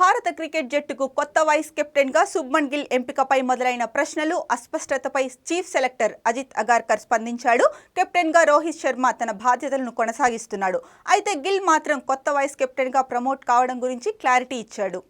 భారత క్రికెట్ జట్టుకు కొత్త వైస్ కెప్టెన్గా శుభ్మన్ గిల్ ఎంపికపై మొదలైన ప్రశ్నలు, అస్పష్టతపై చీఫ్ సెలెక్టర్ అజిత్ అగార్కర్ స్పందించాడు. కెప్టెన్గా రోహిత్ శర్మ తన బాధ్యతలను కొనసాగిస్తున్నాడు. అయితే గిల్ మాత్రం కొత్త వైస్ కెప్టెన్గా ప్రమోట్ కావడం గురించి క్లారిటీ ఇచ్చాడు.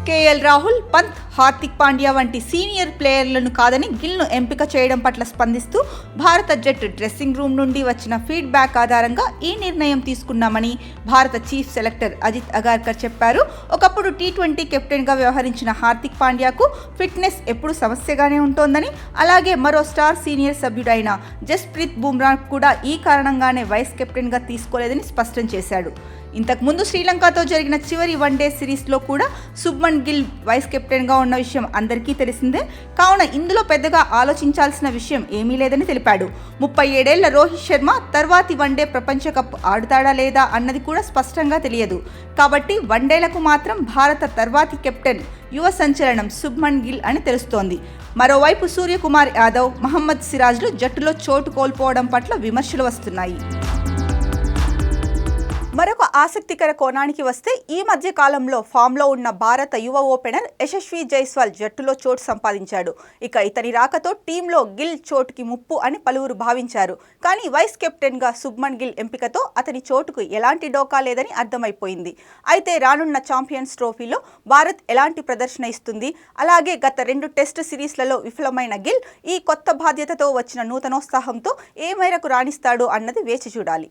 కేఎల్ రాహుల్, పంత్, హార్దిక్ పాండ్యా వంటి సీనియర్ ప్లేయర్లను కాదని గిల్ను ఎంపిక చేయడం పట్ల స్పందిస్తూ భారత జట్టు డ్రెస్సింగ్ రూమ్ నుండి వచ్చిన ఫీడ్బ్యాక్ ఆధారంగా ఈ నిర్ణయం తీసుకున్నామని భారత చీఫ్ సెలెక్టర్ అజిత్ అగార్కర్ చెప్పారు. ఒకప్పుడు టీ20 కెప్టెన్గా వ్యవహరించిన హార్దిక్ పాండ్యాకు ఫిట్నెస్ ఎప్పుడు సమస్యగానే ఉంటోందని, అలాగే మరో స్టార్ సీనియర్ సభ్యుడైన జస్ప్రీత్ బుమ్రా కూడా ఈ కారణంగానే వైస్ కెప్టెన్గా తీసుకోలేదని స్పష్టం చేశాడు. ఇంతకుముందు శ్రీలంకతో జరిగిన చివరి వన్డే సిరీస్లో కూడా శుభ్మన్ గిల్ వైస్ కెప్టెన్గా ఉన్న విషయం అందరికీ తెలిసిందే. కావున ఇందులో పెద్దగా ఆలోచించాల్సిన విషయం ఏమీ లేదని తెలిపాడు. 37 ఏళ్ల రోహిత్ శర్మ తర్వాతి వన్డే ప్రపంచ కప్ ఆడుతాడా లేదా అన్నది కూడా స్పష్టంగా తెలియదు. కాబట్టి వన్డేలకు మాత్రం భారత తర్వాతి కెప్టెన్ యువ సంచలనం శుభ్మన్ గిల్ అని తెలుస్తోంది. మరోవైపు సూర్యకుమార్ యాదవ్, మహమ్మద్ సిరాజ్లు జట్టులో చోటు కోల్పోవడం పట్ల విమర్శలు వస్తున్నాయి. మరొక ఆసక్తికర కోణానికి వస్తే, ఈ మధ్య కాలంలో ఫామ్లో ఉన్న భారత యువ ఓపెనర్ యశస్వి జైస్వాల్ జట్టులో చోటు సంపాదించాడు. ఇక ఇతని రాకతో టీంలో గిల్ చోటుకి ముప్పు అని పలువురు భావించారు. కానీ వైస్ కెప్టెన్గా శుభ్మన్ గిల్ ఎంపికతో అతని చోటుకు ఎలాంటి డోకా లేదని అర్థమైపోయింది. అయితే రానున్న ఛాంపియన్స్ ట్రోఫీలో భారత్ ఎలాంటి ప్రదర్శన ఇస్తుంది, అలాగే గత 2 టెస్టు సిరీస్లలో విఫలమైన గిల్ ఈ కొత్త బాధ్యతతో వచ్చిన నూతనోత్సాహంతో ఏ మేరకు రాణిస్తాడు అన్నది వేచి చూడాలి.